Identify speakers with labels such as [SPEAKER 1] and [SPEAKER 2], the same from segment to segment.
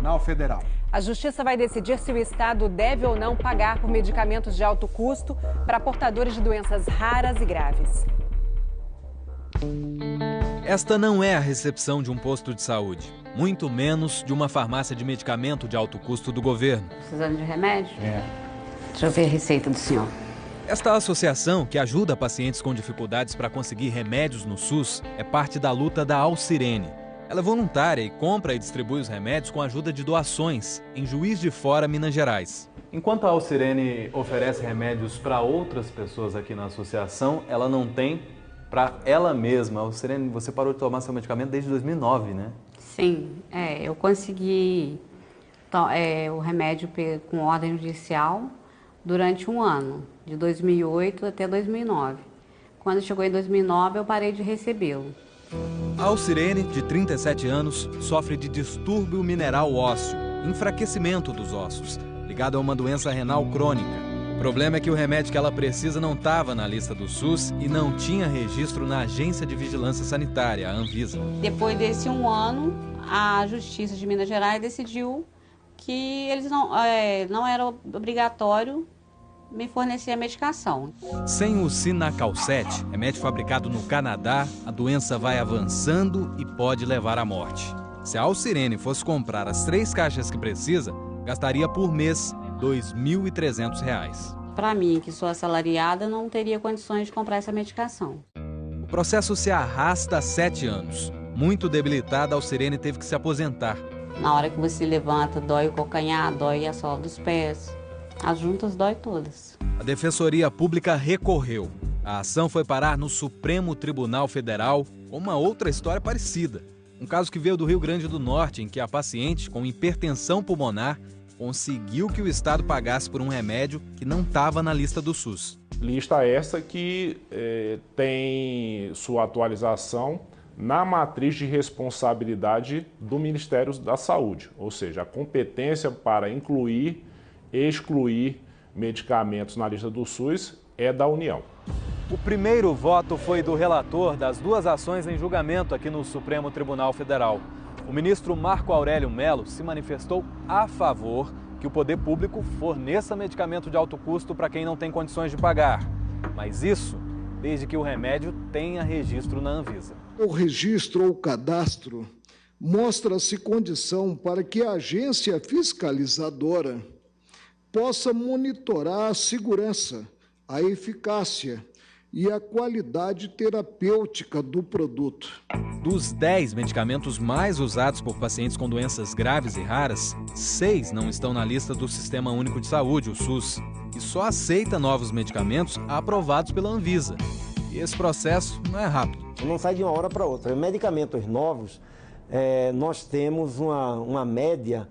[SPEAKER 1] Tribunal Federal.
[SPEAKER 2] A Justiça vai decidir se o Estado deve ou não pagar por medicamentos de alto custo para portadores de doenças raras e graves.
[SPEAKER 3] Esta não é a recepção de um posto de saúde, muito menos de uma farmácia de medicamento de alto custo do governo.
[SPEAKER 4] Precisando de remédio? Deixa eu ver a receita do senhor.
[SPEAKER 3] Esta associação, que ajuda pacientes com dificuldades para conseguir remédios no SUS, é parte da luta da Alcirene. Ela é voluntária e compra e distribui os remédios com a ajuda de doações, em Juiz de Fora, Minas Gerais.
[SPEAKER 5] Enquanto a Alcirene oferece remédios para outras pessoas aqui na associação, ela não tem para ela mesma. Alcirene, você parou de tomar seu medicamento desde 2009, né?
[SPEAKER 4] Sim, eu consegui o remédio com ordem judicial durante um ano, de 2008 até 2009. Quando chegou em 2009, eu parei de recebê-lo.
[SPEAKER 3] A Alcirene, de 37 anos, sofre de distúrbio mineral ósseo, enfraquecimento dos ossos, ligado a uma doença renal crônica. O problema é que o remédio que ela precisa não estava na lista do SUS e não tinha registro na Agência de Vigilância Sanitária, a Anvisa.
[SPEAKER 4] Depois desse um ano, a Justiça de Minas Gerais decidiu que eles não era obrigatório me fornecer a medicação.
[SPEAKER 3] Sem o Cinacalcet, remédio fabricado no Canadá, a doença vai avançando e pode levar à morte. Se a Alcirene fosse comprar as 3 caixas que precisa, gastaria por mês R$ 2.300.
[SPEAKER 4] Para mim, que sou assalariada, não teria condições de comprar essa medicação.
[SPEAKER 3] O processo se arrasta há 7 anos. Muito debilitada, a Alcirene teve que se aposentar.
[SPEAKER 4] Na hora que você levanta, dói o calcanhar, dói a sola dos pés. As juntas dói todas.
[SPEAKER 3] A Defensoria Pública recorreu. A ação foi parar no Supremo Tribunal Federal com uma outra história parecida. Um caso que veio do Rio Grande do Norte, em que a paciente com hipertensão pulmonar conseguiu que o Estado pagasse por um remédio que não estava na lista do SUS.
[SPEAKER 6] Lista essa que tem sua atualização na matriz de responsabilidade do Ministério da Saúde, ou seja, a competência para incluir e excluir medicamentos na lista do SUS é da União.
[SPEAKER 5] O primeiro voto foi do relator das 2 ações em julgamento aqui no Supremo Tribunal Federal. O ministro Marco Aurélio Mello se manifestou a favor que o poder público forneça medicamento de alto custo para quem não tem condições de pagar. Mas isso desde que o remédio tenha registro na Anvisa.
[SPEAKER 7] O registro ou cadastro mostra-se condição para que a agência fiscalizadora possa monitorar a segurança, a eficácia e a qualidade terapêutica do produto.
[SPEAKER 3] Dos 10 medicamentos mais usados por pacientes com doenças graves e raras, 6 não estão na lista do Sistema Único de Saúde, o SUS, e só aceita novos medicamentos aprovados pela Anvisa. E esse processo não é rápido.
[SPEAKER 8] Não sai de uma hora para outra. Medicamentos novos, nós temos uma média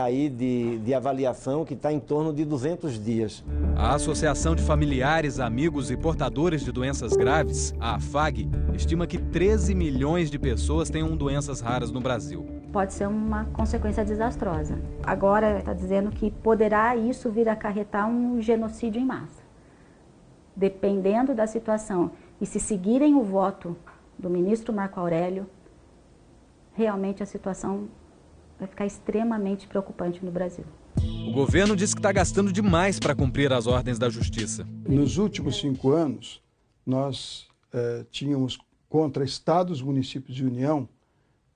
[SPEAKER 8] aí de avaliação que está em torno de 200 dias.
[SPEAKER 3] A Associação de Familiares, Amigos e Portadores de Doenças Graves, a AFAG, estima que 13 milhões de pessoas tenham doenças raras no Brasil.
[SPEAKER 9] Pode ser uma consequência desastrosa. Agora está dizendo que poderá isso vir a acarretar um genocídio em massa. Dependendo da situação e se seguirem o voto do ministro Marco Aurélio, realmente a situação vai ficar extremamente preocupante no Brasil.
[SPEAKER 3] O governo diz que está gastando demais para cumprir as ordens da Justiça.
[SPEAKER 10] Nos últimos 5 anos, nós tínhamos contra estados, municípios e União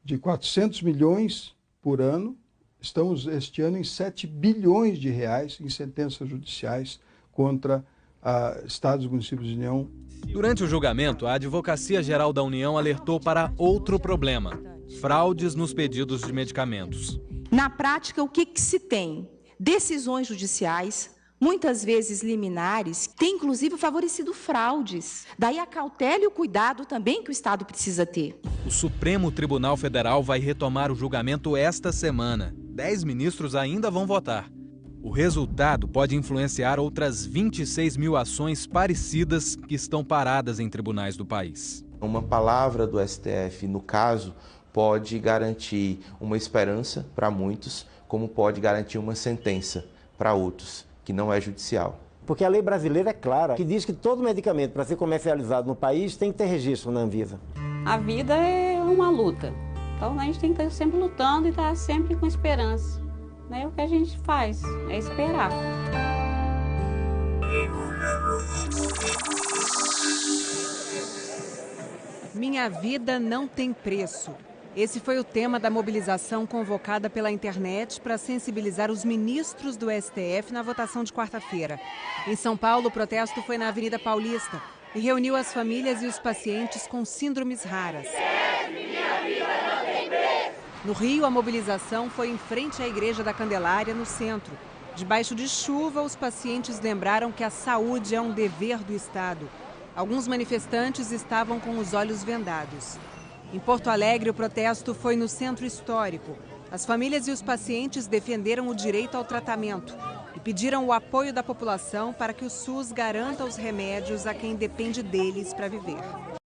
[SPEAKER 10] de 400 milhões por ano. Estamos este ano em 7 bilhões de reais em sentenças judiciais contra estados, municípios e União.
[SPEAKER 3] Durante o julgamento, a Advocacia Geral da União alertou para outro problema: fraudes nos pedidos de medicamentos.
[SPEAKER 11] Na prática, o que se tem? Decisões judiciais, muitas vezes liminares, têm inclusive favorecido fraudes. Daí a cautela e o cuidado também que o Estado precisa ter.
[SPEAKER 3] O Supremo Tribunal Federal vai retomar o julgamento esta semana. 10 ministros ainda vão votar. O resultado pode influenciar outras 26 mil ações parecidas que estão paradas em tribunais do país.
[SPEAKER 12] Uma palavra do STF, no caso, pode garantir uma esperança para muitos, como pode garantir uma sentença para outros, que não é judicial.
[SPEAKER 8] Porque a lei brasileira é clara, que diz que todo medicamento para ser comercializado no país tem que ter registro na Anvisa.
[SPEAKER 4] A vida é uma luta. Então a gente tem que estar sempre lutando e estar sempre com esperança. Né? O que a gente faz é esperar.
[SPEAKER 2] Minha vida não tem preço. Esse foi o tema da mobilização convocada pela internet para sensibilizar os ministros do STF na votação de quarta-feira. Em São Paulo, o protesto foi na Avenida Paulista e reuniu as famílias e os pacientes com síndromes raras. No Rio, a mobilização foi em frente à Igreja da Candelária, no centro. Debaixo de chuva, os pacientes lembraram que a saúde é um dever do Estado. Alguns manifestantes estavam com os olhos vendados. Em Porto Alegre, o protesto foi no centro histórico. As famílias e os pacientes defenderam o direito ao tratamento e pediram o apoio da população para que o SUS garanta os remédios a quem depende deles para viver.